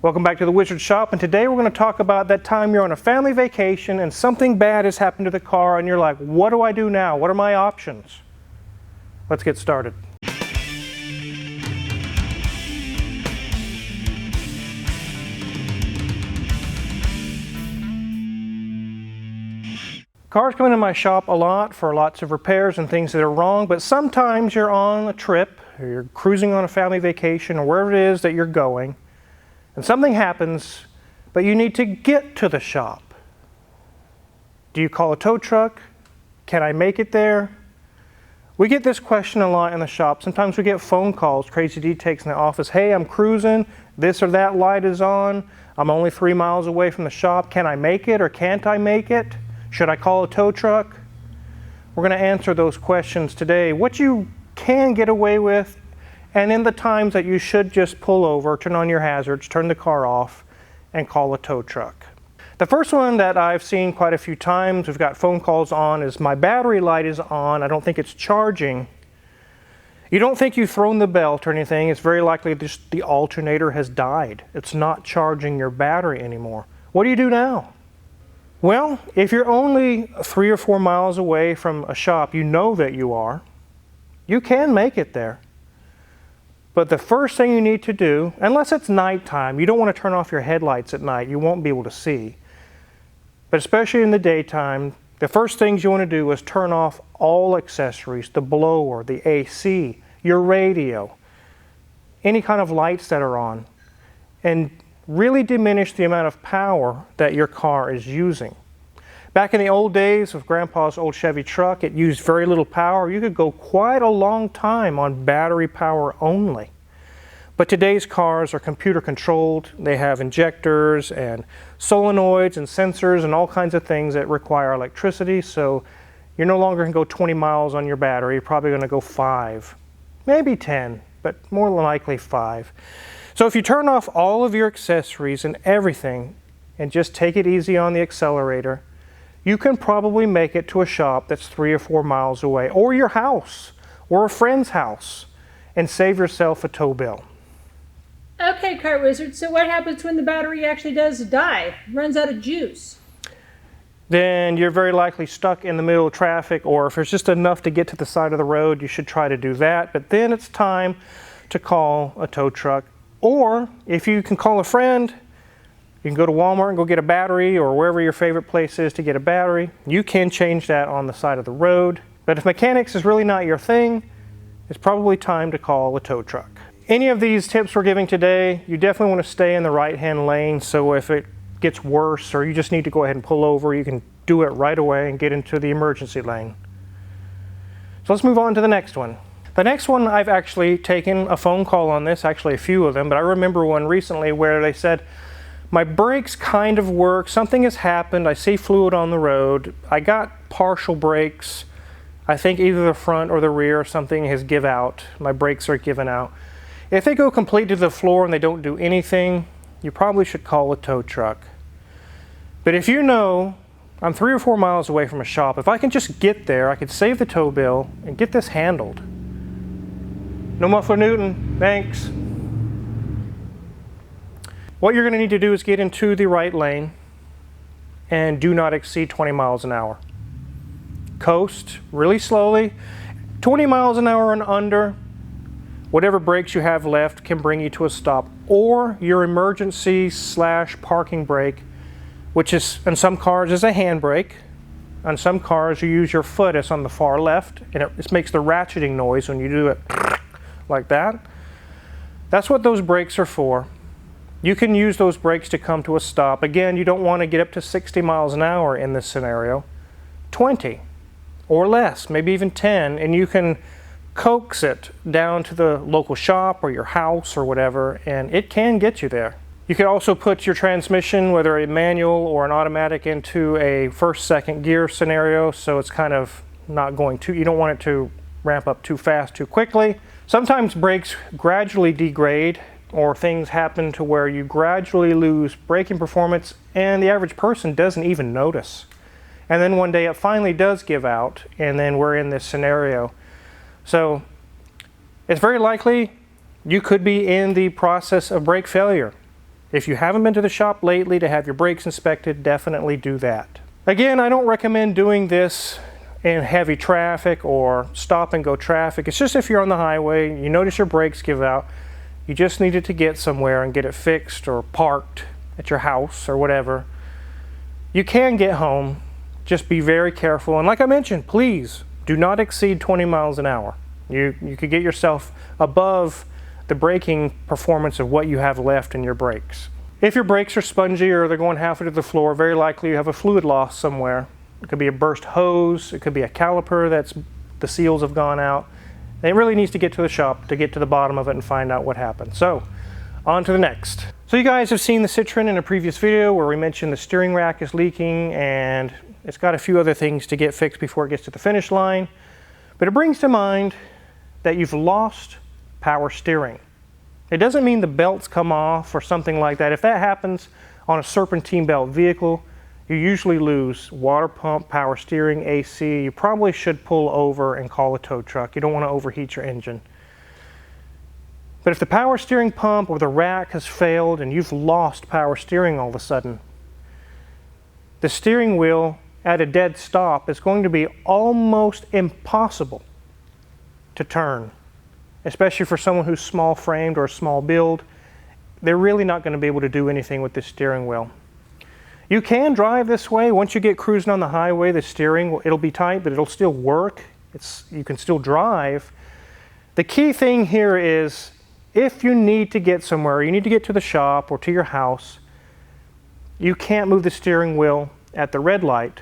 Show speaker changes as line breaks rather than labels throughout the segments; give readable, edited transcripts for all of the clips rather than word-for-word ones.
Welcome back to the Wizard Shop, and today we're going to talk about that time you're on a family vacation and something bad has happened to the car and you're like, what do I do now? What are my options? Let's get started. Cars come into my shop a lot for lots of repairs and things that are wrong, but sometimes you're on a trip, or you're cruising on a family vacation, or wherever it is that you're going, and something happens, but you need to get to the shop. Do you call a tow truck? Can I make it there? We get this question a lot in the shop. Sometimes we get phone calls, Crazy D takes in the office, hey, I'm cruising, this or that light is on, I'm only 3 miles away from the shop, can I make it or can't I make it? Should I call a tow truck? We're going to answer those questions today. What you can get away with, and in the times that you should just pull over, turn on your hazards, turn the car off, and call a tow truck. The first one that I've seen quite a few times, we've got phone calls on, is my battery light is on, I don't think it's charging. You don't think you've thrown the belt or anything, it's very likely just the alternator has died. It's not charging your battery anymore. What do you do now? Well, if you're only 3 or 4 miles away from a shop, you know that you are. You can make it there. But the first thing you need to do, unless it's nighttime, you don't want to turn off your headlights at night. You won't be able to see. But especially in the daytime, the first things you want to do is turn off all accessories, the blower, the AC, your radio, any kind of lights that are on, and really diminish the amount of power that your car is using. Back in the old days with Grandpa's old Chevy truck, it used very little power. You could go quite a long time on battery power only. But today's cars are computer controlled. They have injectors and solenoids and sensors and all kinds of things that require electricity. So you're no longer going to go 20 miles on your battery. You're probably going to go 5, maybe 10, but more than likely 5. So if you turn off all of your accessories and everything and just take it easy on the accelerator, you can probably make it to a shop that's 3 or 4 miles away, or your house, or a friend's house, and save yourself a tow bill.
Okay, Car Wizard, so what happens when the battery actually does die, runs out of juice?
Then you're very likely stuck in the middle of traffic, or if there's just enough to get to the side of the road, you should try to do that. But then it's time to call a tow truck. Or if you can call a friend, you can go to Walmart and go get a battery, or wherever your favorite place is to get a battery. You can change that on the side of the road. But if mechanics is really not your thing, it's probably time to call a tow truck. Any of these tips we're giving today, you definitely want to stay in the right-hand lane, so if it gets worse or you just need to go ahead and pull over, you can do it right away and get into the emergency lane. So let's move on to the next one. The next one, I've actually taken a phone call on this, actually a few of them, but I remember one recently where they said, my brakes kind of work, something has happened, I see fluid on the road, I got partial brakes, I think either the front or the rear, something has give out, my brakes are given out. If they go complete to the floor and they don't do anything, you probably should call a tow truck. But if you know, I'm 3 or 4 miles away from a shop, if I can just get there, I could save the tow bill and get this handled. No muffler Newton, thanks. What you're going to need to do is get into the right lane and do not exceed 20 miles an hour. Coast really slowly. 20 miles an hour and under, whatever brakes you have left can bring you to a stop. Or your emergency / parking brake, which is in some cars is a handbrake. On some cars you use your foot, it's on the far left, and it makes the ratcheting noise when you do it like that. That's what those brakes are for. You can use those brakes to come to a stop. Again, you don't want to get up to 60 miles an hour in this scenario. 20 or less, maybe even 10, and you can coax it down to the local shop or your house or whatever, and it can get you there. You can also put your transmission, whether a manual or an automatic, into a first, second gear scenario, so it's kind of not going too, you don't want it to ramp up too fast, too quickly. Sometimes brakes gradually degrade, or things happen to where you gradually lose braking performance and the average person doesn't even notice. And then one day it finally does give out, and then we're in this scenario. So it's very likely you could be in the process of brake failure. If you haven't been to the shop lately to have your brakes inspected, definitely do that. Again, I don't recommend doing this in heavy traffic or stop and go traffic. It's just if you're on the highway, you notice your brakes give out, you just needed to get somewhere and get it fixed or parked at your house or whatever. You can get home, just be very careful. And like I mentioned, please do not exceed 20 miles an hour. You could get yourself above the braking performance of what you have left in your brakes. If your brakes are spongy or they're going halfway to the floor, very likely you have a fluid loss somewhere. It could be a burst hose, it could be a caliper that's the seals have gone out. And it really needs to get to the shop to get to the bottom of it and find out what happened. So, on to the next. So you guys have seen the Citroen in a previous video where we mentioned the steering rack is leaking and it's got a few other things to get fixed before it gets to the finish line. But it brings to mind that you've lost power steering. It doesn't mean the belts come off or something like that. If that happens on a serpentine belt vehicle, you usually lose water pump, power steering, AC. You probably should pull over and call a tow truck. You don't want to overheat your engine. But if the power steering pump or the rack has failed and you've lost power steering all of a sudden, the steering wheel at a dead stop is going to be almost impossible to turn, especially for someone who's small framed or small build. They're really not going to be able to do anything with this steering wheel. You can drive this way. Once you get cruising on the highway, the steering, it'll be tight, but it'll still work. You can still drive. The key thing here is if you need to get somewhere, you need to get to the shop or to your house, you can't move the steering wheel at the red light.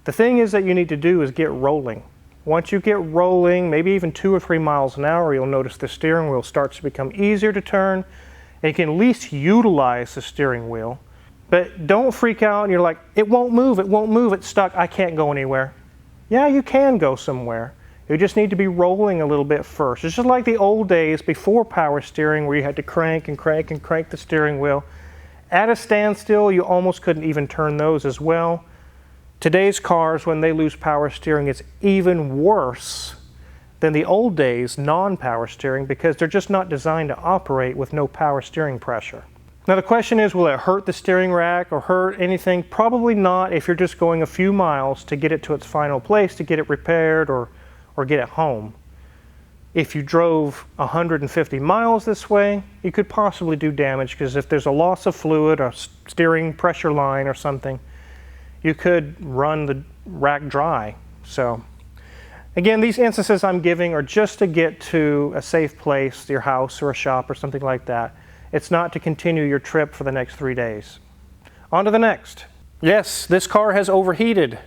The thing is that you need to do is get rolling. Once you get rolling, maybe even 2 or 3 miles an hour, you'll notice the steering wheel starts to become easier to turn, and you can at least utilize the steering wheel. But don't freak out and you're like, it won't move, it's stuck, I can't go anywhere. Yeah, you can go somewhere. You just need to be rolling a little bit first. It's just like the old days before power steering where you had to crank and crank and crank the steering wheel. At a standstill, you almost couldn't even turn those as well. Today's cars, when they lose power steering, it's even worse than the old days non-power steering because they're just not designed to operate with no power steering pressure. Now the question is, will it hurt the steering rack or hurt anything? Probably not if you're just going a few miles to get it to its final place, to get it repaired or get it home. If you drove 150 miles this way, you could possibly do damage because if there's a loss of fluid or steering pressure line or something, you could run the rack dry. So again, these instances I'm giving are just to get to a safe place, your house or a shop or something like that. It's not to continue your trip for the next 3 days. On to the next. Yes, this car has overheated.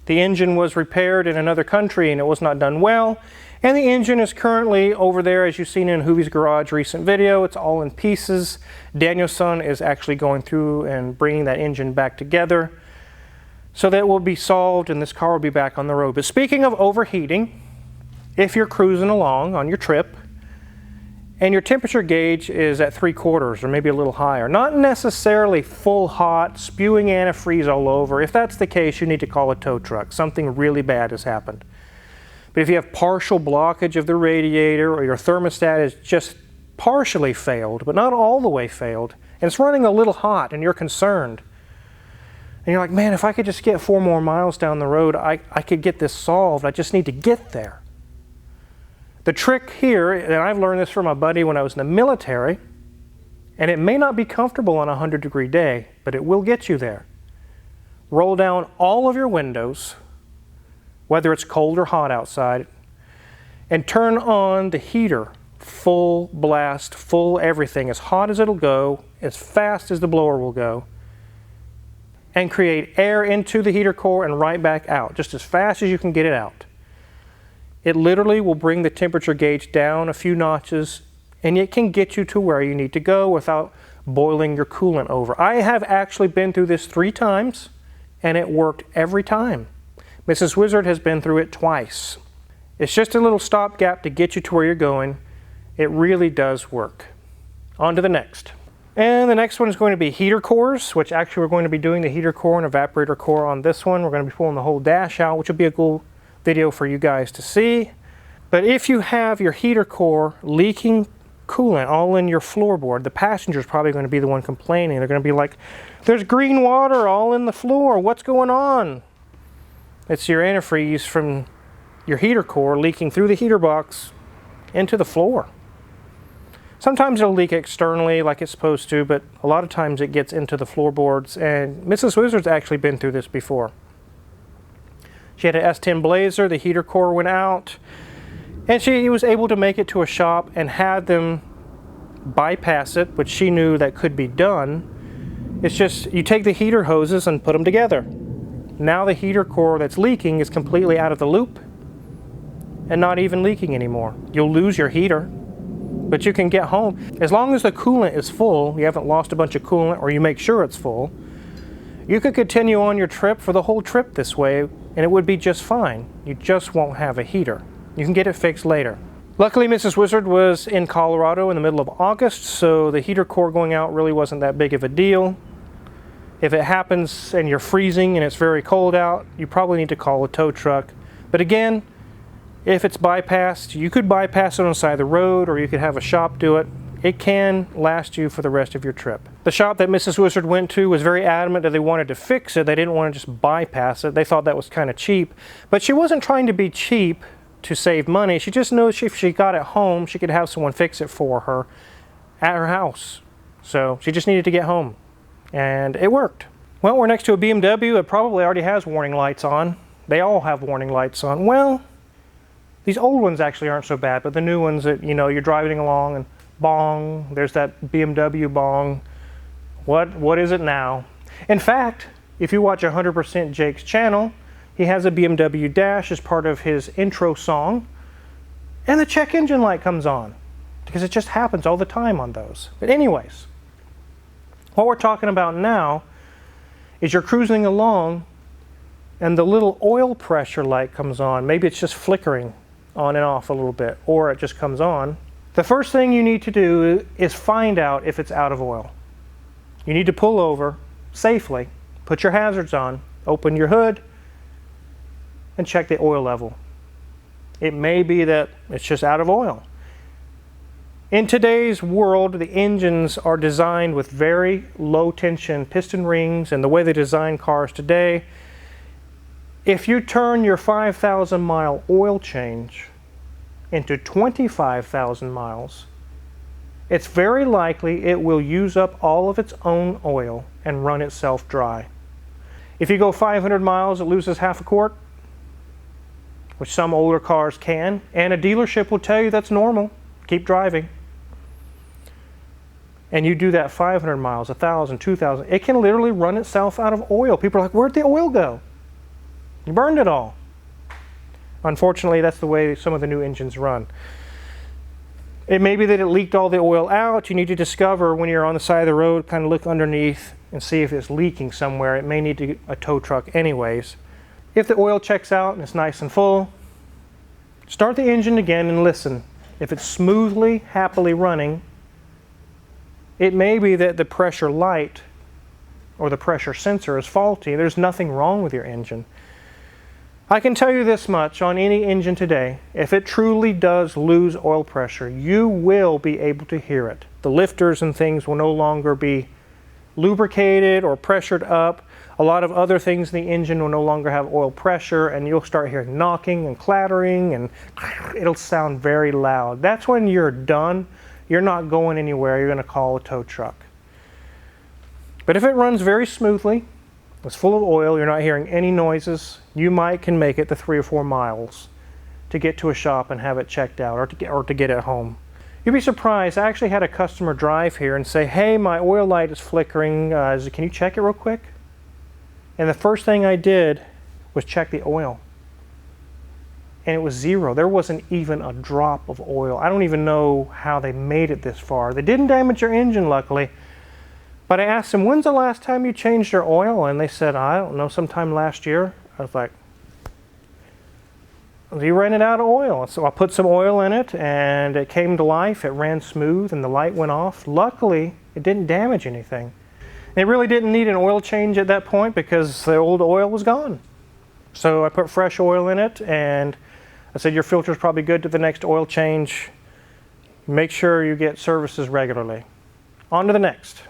The engine was repaired in another country and it was not done well. And the engine is currently over there, as you've seen in Hoovie's Garage recent video. It's all in pieces. Danielson is actually going through and bringing that engine back together. So that will be solved and this car will be back on the road. But speaking of overheating, if you're cruising along on your trip, and your temperature gauge is at 3/4 or maybe a little higher. Not necessarily full hot, spewing antifreeze all over. If that's the case, you need to call a tow truck. Something really bad has happened. But if you have partial blockage of the radiator or your thermostat is just partially failed, but not all the way failed, and it's running a little hot and you're concerned, and you're like, man, if I could just get 4 more miles down the road, I could get this solved. I just need to get there. The trick here, and I've learned this from my buddy when I was in the military, and it may not be comfortable on a 100-degree day, but it will get you there. Roll down all of your windows, whether it's cold or hot outside, and turn on the heater, full blast, full everything, as hot as it'll go, as fast as the blower will go, and create air into the heater core and right back out, just as fast as you can get it out. It literally will bring the temperature gauge down a few notches and it can get you to where you need to go without boiling your coolant over. I have actually been through this 3 times and it worked every time. Mrs. Wizard has been through it twice. It's just a little stopgap to get you to where you're going. It really does work. On to the next. And the next one is going to be heater cores, which actually we're going to be doing the heater core and evaporator core on this one. We're going to be pulling the whole dash out, which will be a cool video for you guys to see. But if you have your heater core leaking coolant all in your floorboard. The passenger's probably going to be the one complaining. They're going to be like, there's green water all in the floor. What's going on? It's your antifreeze from your heater core leaking through the heater box into the floor. Sometimes it'll leak externally like it's supposed to, but a lot of times it gets into the floorboards, and Mrs. Wizard's actually been through this before. She had an S10 Blazer, the heater core went out, and she was able to make it to a shop and had them bypass it, which she knew that could be done. It's just, you take the heater hoses and put them together. Now the heater core that's leaking is completely out of the loop and not even leaking anymore. You'll lose your heater, but you can get home. As long as the coolant is full, you haven't lost a bunch of coolant, or you make sure it's full, you could continue on your trip for the whole trip this way, and it would be just fine. You just won't have a heater. You can get it fixed later. Luckily, Mrs. Wizard was in Colorado in the middle of August, so the heater core going out really wasn't that big of a deal. If it happens and you're freezing and it's very cold out, you probably need to call a tow truck. But again, if it's bypassed, you could bypass it on the side of the road, or you could have a shop do it. It can last you for the rest of your trip. The shop that Mrs. Wizard went to was very adamant that they wanted to fix it. They didn't want to just bypass it. They thought that was kind of cheap. But she wasn't trying to be cheap to save money. She just knew if she got it home, she could have someone fix it for her at her house. So she just needed to get home. And it worked. Well, we're next to a BMW. It probably already has warning lights on. They all have warning lights on. Well, these old ones actually aren't so bad, but the new ones that, you know, you're driving along and bong, there's that BMW bong. What is it now? In fact, if you watch 100% Jake's channel, he has a BMW dash as part of his intro song, and the check engine light comes on, because it just happens all the time on those. But anyways, what we're talking about now is you're cruising along and the little oil pressure light comes on. Maybe it's just flickering on and off a little bit, or it just comes on. The first thing you need to do is find out if it's out of oil. You need to pull over safely, put your hazards on, open your hood, and check the oil level. It may be that it's just out of oil. In today's world, the engines are designed with very low tension piston rings, and the way they design cars today, if you turn your 5,000 mile oil change into 25,000 miles, it's very likely it will use up all of its own oil and run itself dry. If you go 500 miles, it loses half a quart, which some older cars can, and a dealership will tell you that's normal. Keep driving. And you do that 500 miles, 1,000, 2,000, it can literally run itself out of oil. People are like, where'd the oil go? You burned it all. Unfortunately, that's the way some of the new engines run. It may be that it leaked all the oil out. You need to discover when you're on the side of the road, kind of look underneath and see if it's leaking somewhere. It may need to get a tow truck anyways. If the oil checks out and it's nice and full, start the engine again and listen. If it's smoothly, happily running, it may be that the pressure light or the pressure sensor is faulty. There's nothing wrong with your engine. I can tell you this much, on any engine today, if it truly does lose oil pressure, you will be able to hear it. The lifters and things will no longer be lubricated or pressured up. A lot of other things in the engine will no longer have oil pressure, and you'll start hearing knocking and clattering, and it'll sound very loud. That's when you're done. You're not going anywhere. You're going to call a tow truck. But if it runs very smoothly, it's full of oil, you're not hearing any noises, you can make it the 3 or 4 miles to get to a shop and have it checked out, or to get it home. You'd be surprised. I actually had a customer drive here and say, hey, my oil light is flickering. Can you check it real quick? And the first thing I did was check the oil. And it was zero. There wasn't even a drop of oil. I don't even know how they made it this far. They didn't damage your engine, luckily. But I asked them, when's the last time you changed your oil? And they said, I don't know, sometime last year. I was like, you ran it out of oil. So I put some oil in it, and it came to life. It ran smooth, and the light went off. Luckily, it didn't damage anything. It really didn't need an oil change at that point because the old oil was gone. So I put fresh oil in it, and I said, your filter's probably good to the next oil change. Make sure you get services regularly. On to the next.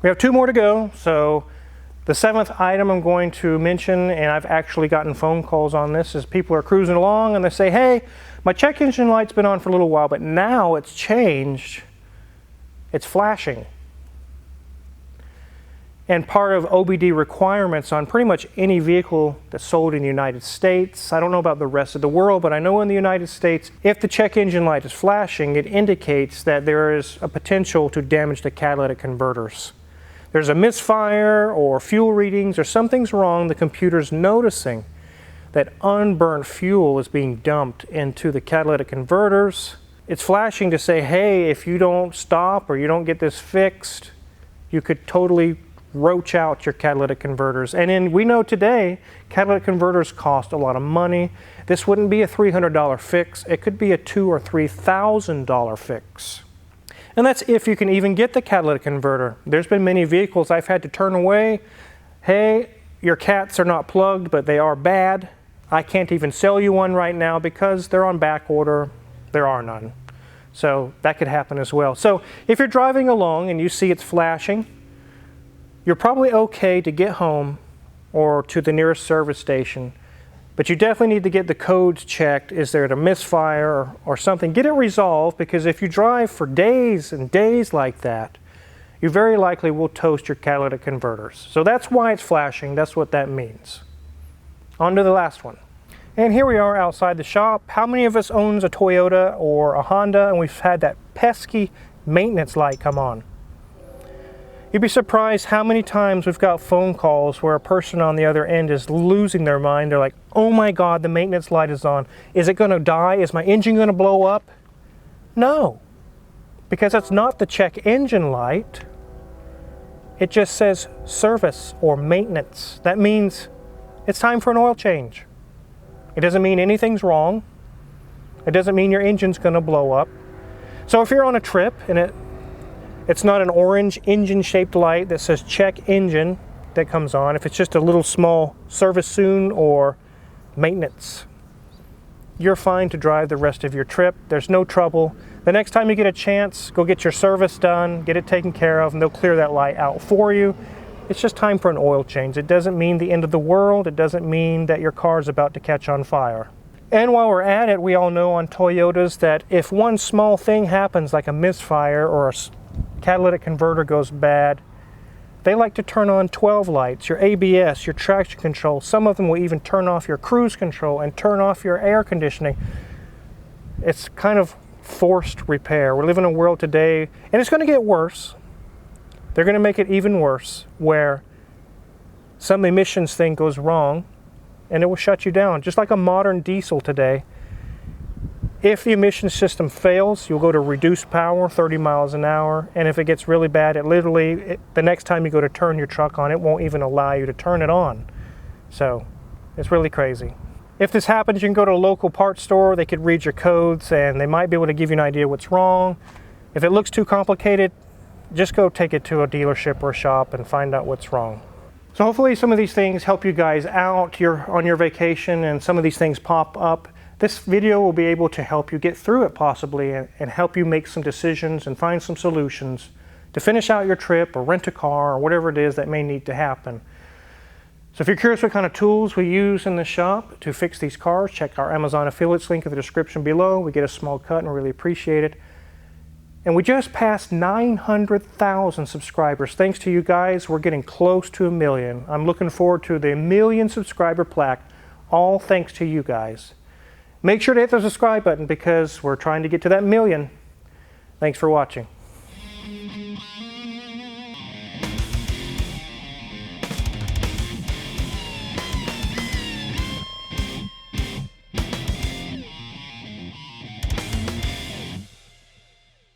We have 2 more to go. So the 7th item I'm going to mention, and I've actually gotten phone calls on this, is people are cruising along and they say, hey, my check engine light's been on for a little while, but now it's changed. It's flashing. And part of OBD requirements on pretty much any vehicle that's sold in the United States, I don't know about the rest of the world, but I know in the United States, if the check engine light is flashing, it indicates that there is a potential to damage the catalytic converters. There's a misfire or fuel readings or something's wrong, the computer's noticing that unburnt fuel is being dumped into the catalytic converters. It's flashing to say, hey, if you don't stop or you don't get this fixed, you could totally roach out your catalytic converters. And then we know today, catalytic converters cost a lot of money. This wouldn't be a $300 fix. It could be a $2,000 or $3,000 fix. And that's if you can even get the catalytic converter. There's been many vehicles I've had to turn away. Hey, your cats are not plugged, but they are bad. I can't even sell you one right now because they're on back order. There are none. So that could happen as well. So if you're driving along and you see it's flashing, you're probably okay to get home or to the nearest service station, but you definitely need to get the codes checked. Is there a misfire or something? Get it resolved, because if you drive for days and days like that, you very likely will toast your catalytic converters. So that's why it's flashing. That's what that means. On to the last one. And here we are outside the shop. How many of us owns a Toyota or a Honda and we've had that pesky maintenance light come on? You'd be surprised how many times we've got phone calls where a person on the other end is losing their mind. They're like, oh my God, the maintenance light is on. Is it going to die? Is my engine going to blow up? No, because it's not the check engine light. It just says service or maintenance. That means it's time for an oil change. It doesn't mean anything's wrong. It doesn't mean your engine's going to blow up. So if you're on a trip and it's not an orange engine-shaped light that says check engine that comes on, if it's just a little small service soon or maintenance, you're fine to drive the rest of your trip. There's no trouble. The next time you get a chance, go get your service done, get it taken care of, and they'll clear that light out for you. It's just time for an oil change. It doesn't mean the end of the world. It doesn't mean that your car's about to catch on fire. And while we're at it, we all know on Toyotas that if one small thing happens, like a misfire or a catalytic converter goes bad, they like to turn on 12 lights, your ABS, your traction control. Some of them will even turn off your cruise control and turn off your air conditioning. It's kind of forced repair. We live in a world today, and it's going to get worse. They're going to make it even worse, where some emissions thing goes wrong and it will shut you down. Just like a modern diesel today. If the emission system fails, you'll go to reduced power, 30 miles an hour. And if it gets really bad, the next time you go to turn your truck on, it won't even allow you to turn it on. So it's really crazy. If this happens, you can go to a local parts store. They could read your codes and they might be able to give you an idea what's wrong. If it looks too complicated, just go take it to a dealership or a shop and find out what's wrong. So hopefully some of these things help you guys out. You're on your vacation and some of these things pop up. This video will be able to help you get through it possibly and help you make some decisions and find some solutions to finish out your trip or rent a car or whatever it is that may need to happen. So if you're curious what kind of tools we use in the shop to fix these cars, check our Amazon affiliates link in the description below. We get a small cut and we really appreciate it. And we just passed 900,000 subscribers. Thanks to you guys, we're getting close to 1 million. I'm looking forward to the 1 million subscriber plaque, all thanks to you guys. Make sure to hit the subscribe button because we're trying to get to that 1 million. Thanks for watching.